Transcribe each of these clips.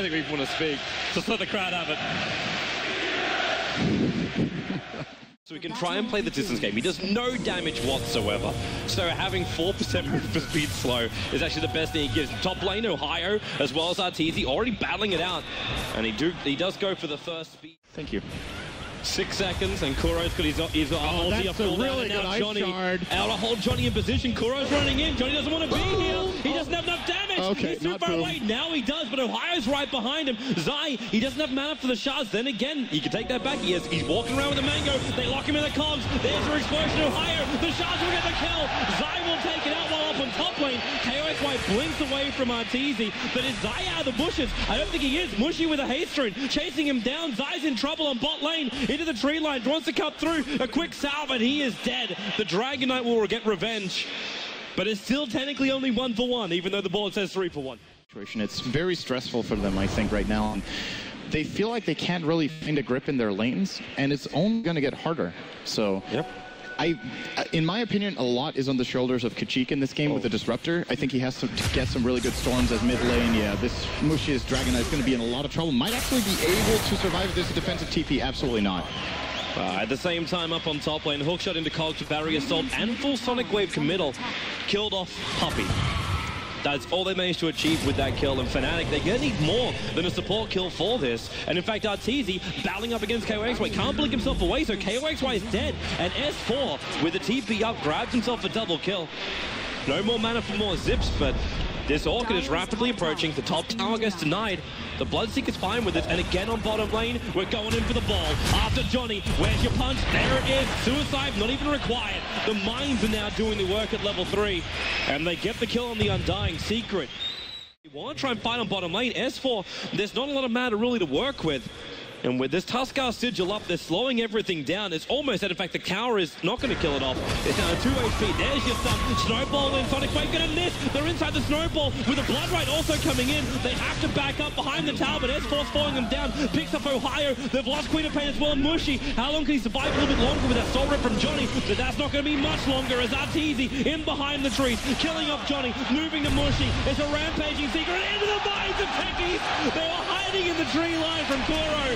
think we want to speak. Just let the crowd have it. So he can try and play the distance game. He does no damage whatsoever. So having 4% movement speed slow is actually the best thing he gives. Top lane, Ohio, as well as Arteezy, already battling it out. And he does go for the first speed. Thank you. 6 seconds, and Kuro's got his ulti up full down, and now Johnny out to hold Johnny in position. Kuro's running in. Johnny doesn't want to be here. He doesn't have enough damage. Okay, he's too far away. Now he does, but Ohio's right behind him. Zai, he doesn't have mana for the shards. Then again, he can take that back. He's walking around with a mango. They lock him in the cogs. There's your explosion. Ohio, the shards will get the kill. Zai will take it out while up on top lane. KuroKy blinks away from Arteezy, but is Zai out of the bushes? I don't think he is. Mushy with a haste rune, chasing him down. Zai's in trouble on bot lane, into the tree line. Wants to cut through, a quick salve, and he is dead. The Dragon Knight will get revenge, but it's still technically only 1 for 1, even though the board says 3 for 1. It's very stressful for them, I think, right now. And they feel like they can't really find a grip in their lanes, and it's only going to get harder. So, yep. In my opinion, a lot is on the shoulders of KuroKy in this game with the Disruptor. I think he has to get some really good storms as mid lane. Yeah, this Mushy's Dragon Knight is going to be in a lot of trouble. Might actually be able to survive this defensive TP. Absolutely not. At the same time, up on top lane, hookshot into cogs for Barrier Assault and full Sonic Wave committal. Killed off Puppey. That's all they managed to achieve with that kill. And Fnatic, they're going to need more than a support kill for this. And in fact, Arteezy battling up against KuroKy can't blink himself away, so KuroKy is dead. And S4, with the TP up, grabs himself a double kill. No more mana for more zips, but this Orchid is rapidly approaching. The top tower gets denied. The Bloodseeker's fine with it, and again on bottom lane, we're going in for the ball. After Johnny, where's your punch? There it is. Suicide, not even required. The mines are now doing the work at level 3, and they get the kill on the Undying Secret. You want to try and fight on bottom lane. S4, there's not a lot of mana really to work with. And with this Tuskar sigil up, they're slowing everything down. It's almost that, in fact, the tower is not going to kill it off. It's down to 2 HP. There's your stun. Snowball in. Sonic Wave going to miss. They're inside the Snowball with the Blood Right also coming in. They have to back up behind the tower, but S4's falling them down. Picks up Ohio. They've lost Queen of Pain as well. Mushy, how long can he survive? A little bit longer with that Soul Rip from Johnny, but that's not going to be much longer as Arteezy in behind the trees, killing off Johnny, moving to Mushy. It's a rampaging Secret into the mines of Techies. They were hiding in the tree line from Kuro.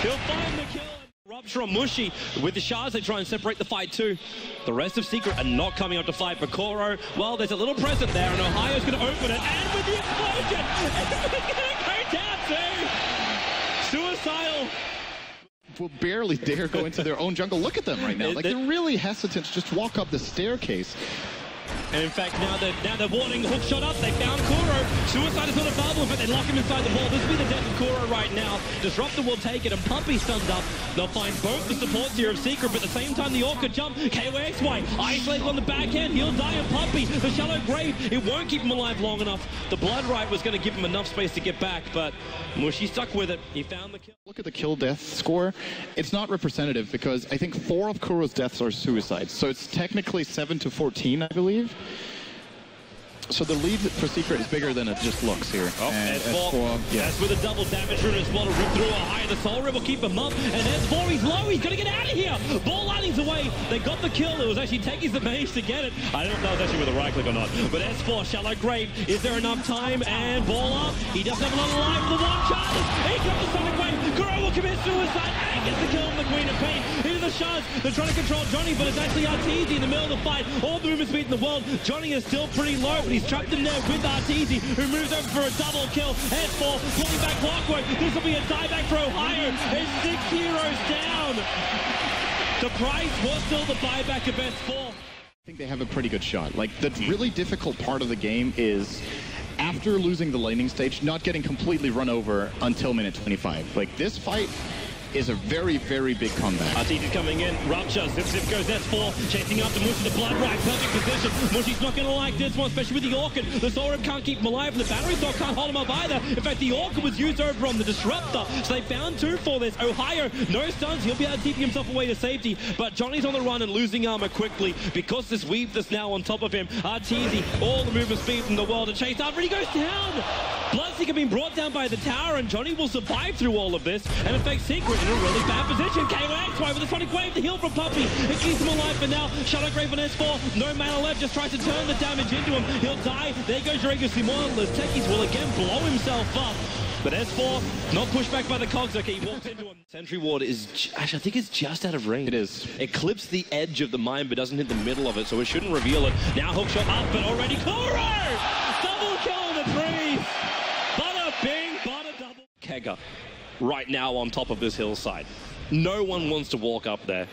He'll find the kill. Rupture on Mushy. With the shards, they try and separate the fight too. The rest of Secret are not coming up to fight for Kuro. Well, there's a little present there, and Ohio's going to open it. And with the explosion, it's going to go down too. Suicidal. Will barely dare go into their own jungle. Look at them right now. Like, they're really hesitant to just walk up the staircase. And in fact, now they're warning, hook shot up, they found Kuro. Suicide is not available, but they lock him inside the wall. This will be the death of Kuro right now. Disruptor will take it, and Puppey stuns up. They'll find both the supports here of Secret, but at the same time, the Orchid jump. KuroKy isolated on the back end. He'll die on Puppey. The shallow grave, it won't keep him alive long enough. The Blood Right was going to give him enough space to get back, but Mushy stuck with it. He found the kill. Look at the kill-death score. It's not representative because I think 4 of Kuro's deaths are suicides. So it's technically 7 to 14, I believe. So the lead for Secret is bigger than it just looks here. Oh, and S4, that's with a double damage rune as well to rip through a high. The Soul Rip will keep him up. And S4, he's low. He's going to get out of here. Ball lightning's away. They got the kill. It was actually Techies that managed to get it. I don't know if that was actually with a right click or not. But S4, shallow grave. Is there enough time? And ball up. He doesn't have a lot of life. The one charge. He got the Sonic Wave. Kuro will commit suicide and gets the kill on the Queen of Pain. Into the shards. They're trying to control Johnny, but it's actually Arteezy in the middle of the fight. All the movement speed in the world. Johnny is still pretty low, but he's trapped in there with Arteezy, who moves over for a double kill. S4 pulling back Clockwerk. This will be a dieback for Ohio. There's 6 heroes down. The price was still the buyback of S4. I think they have a pretty good shot. Like, the really difficult part of the game is after losing the laning stage, not getting completely run over until minute 25. Like, this fight is a very, very big comeback. Arteezy's coming in. Rupture. Zip goes S4. Chasing after Mushy. The Blood Right. Perfect position. Mushy's not going to like this one, especially with the Orchid. The Soul Rip can't keep him alive, and the Battery Thought can't hold him up either. In fact, the Orchid was used over on the Disruptor, so they found 2 for this. Ohio, no stuns. He'll be able to keep himself away to safety, but Johnny's on the run and losing armor quickly because this weave that's now on top of him. Arteezy, all the movement speed in the world to chase after. He goes down. Bloodseeker being brought down by the tower, and Johnny will survive through all of this. And in fact, Secret in a really bad position. KuroKy with a Sonic Wave, the heal from Puppey. It keeps him alive for now. Shadow Grave on S4. No mana left, just tries to turn the damage into him. He'll die. There goes your Simon. Techies will again blow himself up. But S4, not pushed back by the cogs. Okay, he walks into him. Sentry ward is, actually, I think it's just out of range. It is. It clips the edge of the mine, but doesn't hit the middle of it, so it shouldn't reveal it. Now hookshot up, but already Kuro! Double kill in the trees! Bada bing, bada double. Kega, right now on top of this hillside. No one wants to walk up there.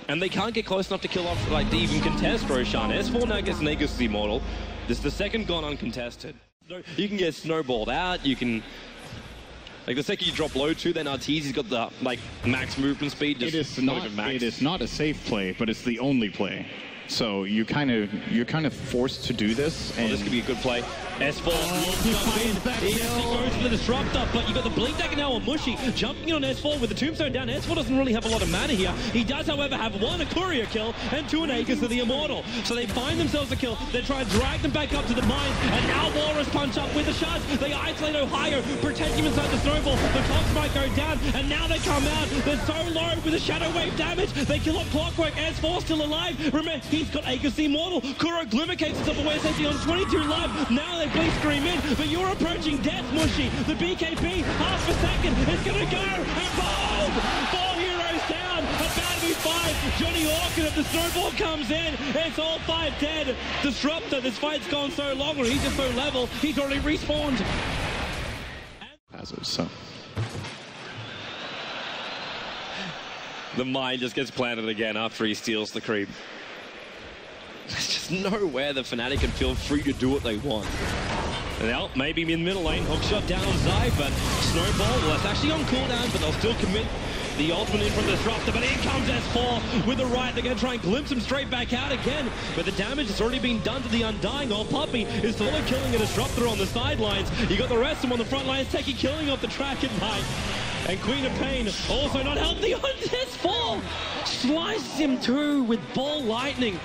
And they can't get close enough to kill off, like, to even contest Roshan. S4 now gets Nagus Immortal. This is the second gone uncontested. You can get snowballed out, you can... Like, the second you drop low too, then Arteezy's got the, like, max movement speed. It is not a safe play, but it's the only play. So you're kind of forced to do this. And this could be a good play. S4 he goes for the Disruptor, but you got the Blink Dagger now on Mushy, jumping in on S4 with the Tombstone down. S4 doesn't really have a lot of mana here. He does, however, have one, a Courier kill, and two, an Aegis to the Immortal. So they find themselves a kill, they try and drag them back up to the mines, and now Walrus punch up with the shards. They isolate Ohio, protect him inside the snowball. The Cogs might go down, and now they come out. They're so low with the Shadow Wave damage. They kill up Clockwerk. S4 still alive. Remember, he's got Aegis Immortal. Kuro glimmercates himself away, essentially on 22 life. Now they blink scream in, but you're approaching death, Mushy. The BKB, half a second, it's gonna go, and boom! 4 heroes down, about to be 5. Johnny Orkin of the snowball comes in, it's all 5 dead. Disruptor, this fight's gone so long, or he's just so level, he's already respawned. So. The mine just gets planted again after he steals the creep. There's just nowhere the Fnatic can feel free to do what they want. Well, maybe in middle lane, hookshot down on Zai, but Snowball, well, that's actually on cooldown, but they'll still commit the ultimate in from the Disruptor. But in comes S4 with the right. They're going to try and glimpse him straight back out again. But the damage has already been done to the Undying. Old Puppey is solo killing a Disruptor on the sidelines. You got the rest of them on the front lines. Techie killing off the track at night. And Queen of Pain also not healthy on S4. Slices him too with ball lightning.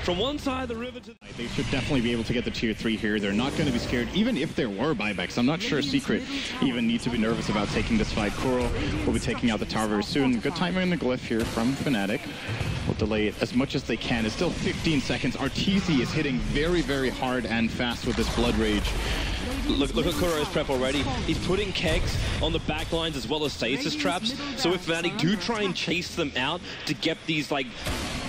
From one side of the river to... They should definitely be able to get the tier 3 here. They're not going to be scared, even if there were buybacks. I'm not sure Secret even needs to be nervous about taking this fight. Kuro will be taking out the tower very soon. Good timing in the glyph here from Fnatic. We'll delay it as much as they can. It's still 15 seconds. Arteezy is hitting very, very hard and fast with this Blood Rage. Look at Kuro's prep already. He's putting kegs on the back lines as well as stasis traps. So if Fnatic do try and chase them out to get these, like,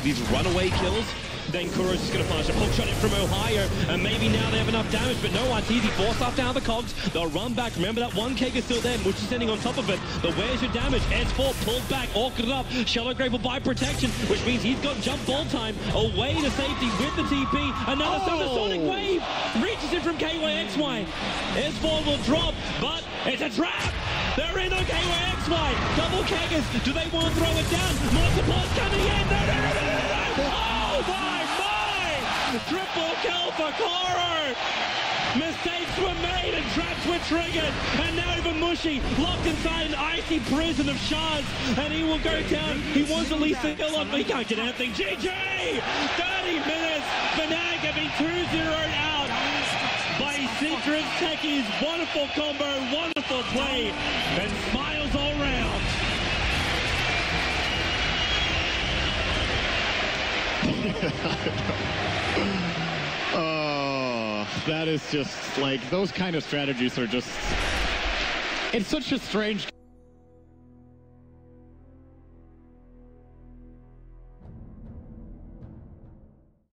these runaway kills, then Kuro's just going to punish a hookshot in from Ohio, and maybe now they have enough damage, but no, Arteezy forced off down the cogs. They'll run back. Remember that one keg is still there, Mushy's standing on top of it. But where's your damage? S4 pulled back, orchid up. Shallow Grave will buy protection, which means he's got jump ball time. Away to safety with the TP. Another Sonic Wave reaches it from KYXY. S4 will drop, but it's a trap. They're in on KYXY. Double keggers. Do they want to throw it down? More support's coming in. No. Oh my! Triple kill for Kuro! Mistakes were made and traps were triggered, and now even Mushy locked inside an icy prison of shards, and he will go down. He wants at least a kill on, but he can't get anything. GG! 30 minutes! Fnatic have been 2-0'd out by Secret's Techies. Wonderful combo, wonderful play, and smiles all round. Oh, that is just like, those kind of strategies are just, it's such a strange